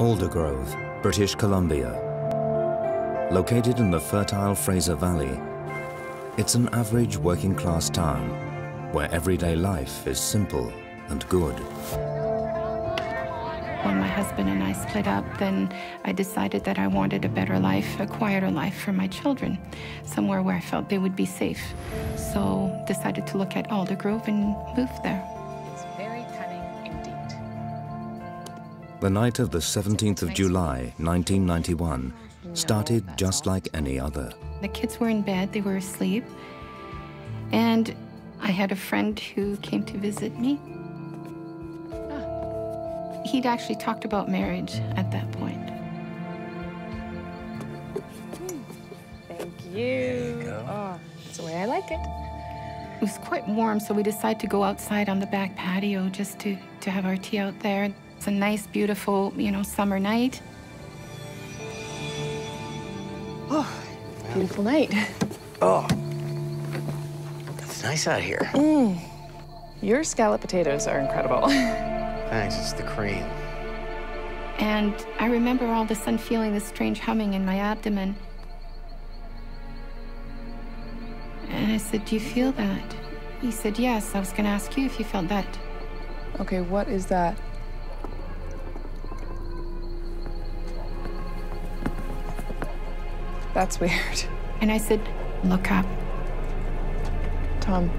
Aldergrove, British Columbia. Located in the fertile Fraser Valley, it's an average working-class town where everyday life is simple and good. When my husband and I split up, then I decided that I wanted a better life, a quieter life for my children, somewhere where I felt they would be safe. So decided to look at Aldergrove and move there. It's very cunning indeed. The night of the 17th of July, 1991, started just like any other. The kids were in bed, they were asleep, and I had a friend who came to visit me. He'd actually talked about marriage at that point. Thank you. There you go. Oh, that's the way I like it. It was quite warm, so we decided to go outside on the back patio just to have our tea out there. It's a nice, beautiful, summer night. Oh, beautiful night. Oh, it's nice out here. Your scalloped potatoes are incredible. Thanks, it's the cream. And I remember all of a sudden feeling this strange humming in my abdomen. And I said, "Do you feel that?" He said, "Yes, I was going to ask you if you felt that." Okay, what is that? That's weird. And I said, "Look up." Tom.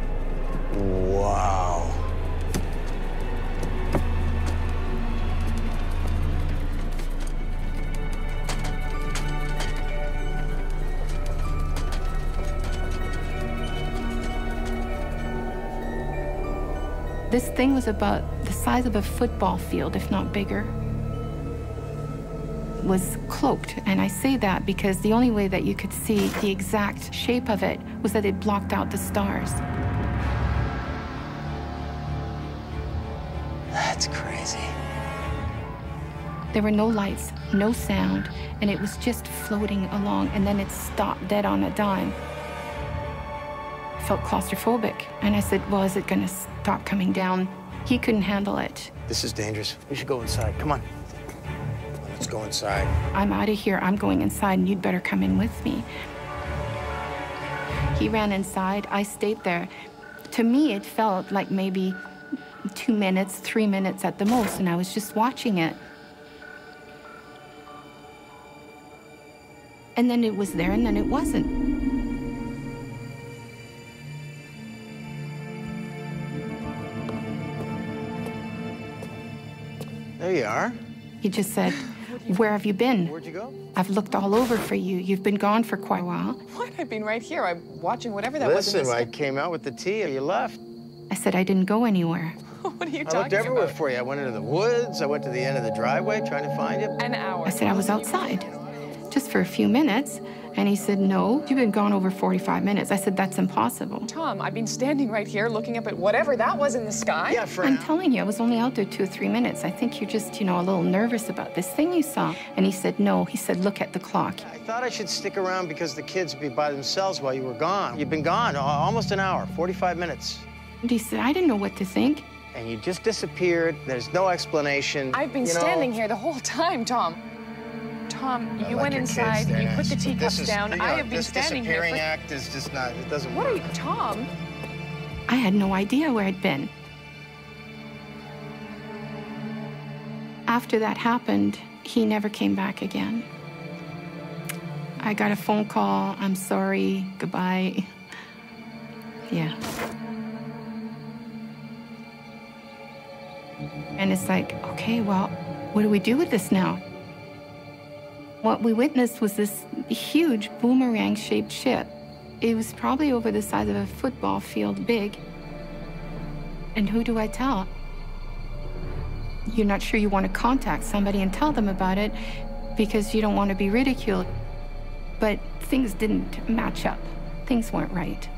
Wow. This thing was about the size of a football field, if not bigger. It was cloaked, and I say that because the only way that you could see the exact shape of it was that it blocked out the stars. That's crazy. There were no lights, no sound, and it was just floating along, and then it stopped dead on a dime. I felt claustrophobic, and I said, "Well, is it going to stop coming down?" He couldn't handle it. This is dangerous. We should go inside. Come on. Let's go inside. "I'm out of here. I'm going inside, and you'd better come in with me." He ran inside. I stayed there. To me, it felt like maybe 2 minutes, 3 minutes at the most, and I was just watching it. And then it was there, and then it wasn't. There you are. He just said, "Where have you been? Where'd you go? I've looked all over for you. You've been gone for quite a while." What? I've been right here. I'm watching whatever that was. Listen, I came out with the tea, you left. I said, "I didn't go anywhere." What are you I talking looked everywhere about? for you. I went into the woods. I went to the end of the driveway trying to find you. An hour. I said, "I was outside, just for a few minutes." And he said, "No, you've been gone over 45 minutes. I said, "That's impossible." Tom, I've been standing right here looking up at whatever that was in the sky. Yeah, for I'm now. telling you, I was only out there 2 or 3 minutes. I think you're just, a little nervous about this thing you saw. And he said, "No." He said, "Look at the clock." I thought I should stick around because the kids would be by themselves while you were gone. You've been gone almost an hour, 45 minutes. And he said, "I didn't know what to think." And you just disappeared. There's no explanation. I've been standing here the whole time, Tom. Tom, you went inside, you put the teacups down. I have been standing here. This disappearing act is just not, it doesn't work. What are you, Tom? I had no idea where I'd been. After that happened, he never came back again. I got a phone call, "I'm sorry, goodbye." Yeah. And it's like, okay, well, what do we do with this now? What we witnessed was this huge boomerang-shaped ship. It was probably over the size of a football field big. And who do I tell? You're not sure you want to contact somebody and tell them about it because you don't want to be ridiculed. But things didn't match up. Things weren't right.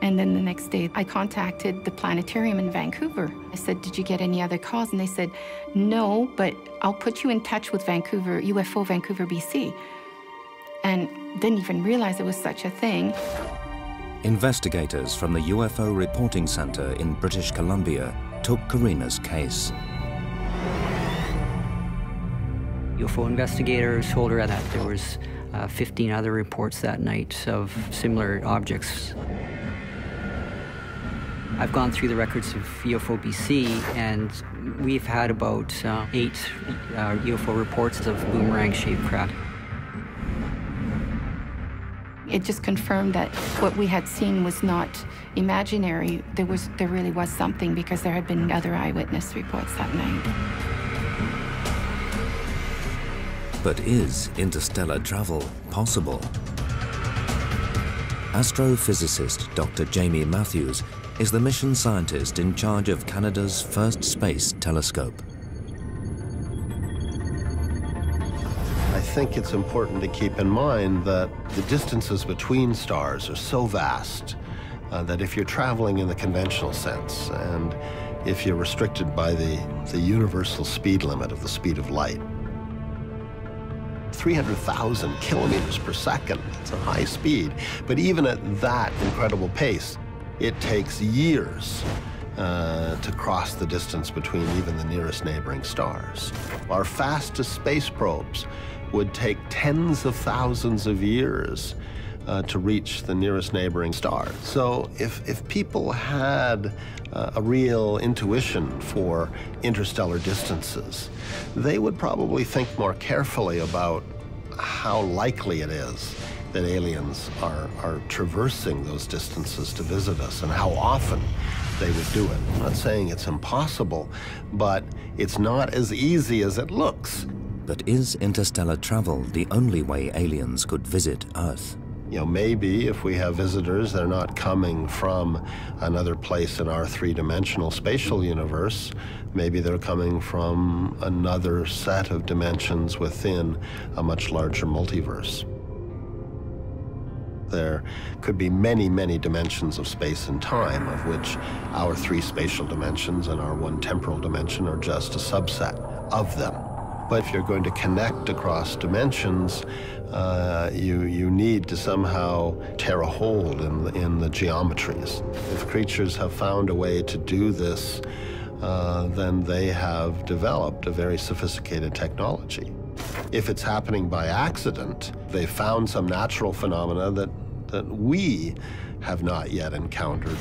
And then the next day, I contacted the planetarium in Vancouver. I said, "Did you get any other calls?" And they said, "No, but I'll put you in touch with Vancouver, UFO Vancouver, BC." And didn't even realize it was such a thing. investigators from the UFO Reporting Center in British Columbia took Karina's case. UFO investigators told her that there was 15 other reports that night of similar objects. I've gone through the records of UFO BC, and we've had about 8 UFO reports of boomerang-shaped craft. It just confirmed that what we had seen was not imaginary. There really was something, because there had been other eyewitness reports that night. But is interstellar travel possible? Astrophysicist Dr. Jamie Matthews is the mission scientist in charge of Canada's first space telescope. I think it's important to keep in mind that the distances between stars are so vast that if you're traveling in the conventional sense, and if you're restricted by the universal speed limit of the speed of light, 300,000 kilometers per second, it's a high speed, but even at that incredible pace, it takes years to cross the distance between even the nearest neighboring stars. Our fastest space probes would take tens of thousands of years to reach the nearest neighboring star. So if people had a real intuition for interstellar distances, they would probably think more carefully about how likely it is that aliens are traversing those distances to visit us, and how often they would do it. I'm not saying it's impossible, but it's not as easy as it looks. But is interstellar travel the only way aliens could visit Earth? You know, maybe if we have visitors, they're not coming from another place in our three-dimensional spatial universe. Maybe they're coming from another set of dimensions within a much larger multiverse. There could be many, many dimensions of space and time, of which our 3 spatial dimensions and our 1 temporal dimension are just a subset of them. But if you're going to connect across dimensions, you need to somehow tear a hole in the geometries. If creatures have found a way to do this, then they have developed a very sophisticated technology. If it's happening by accident, they found some natural phenomena that we have not yet encountered.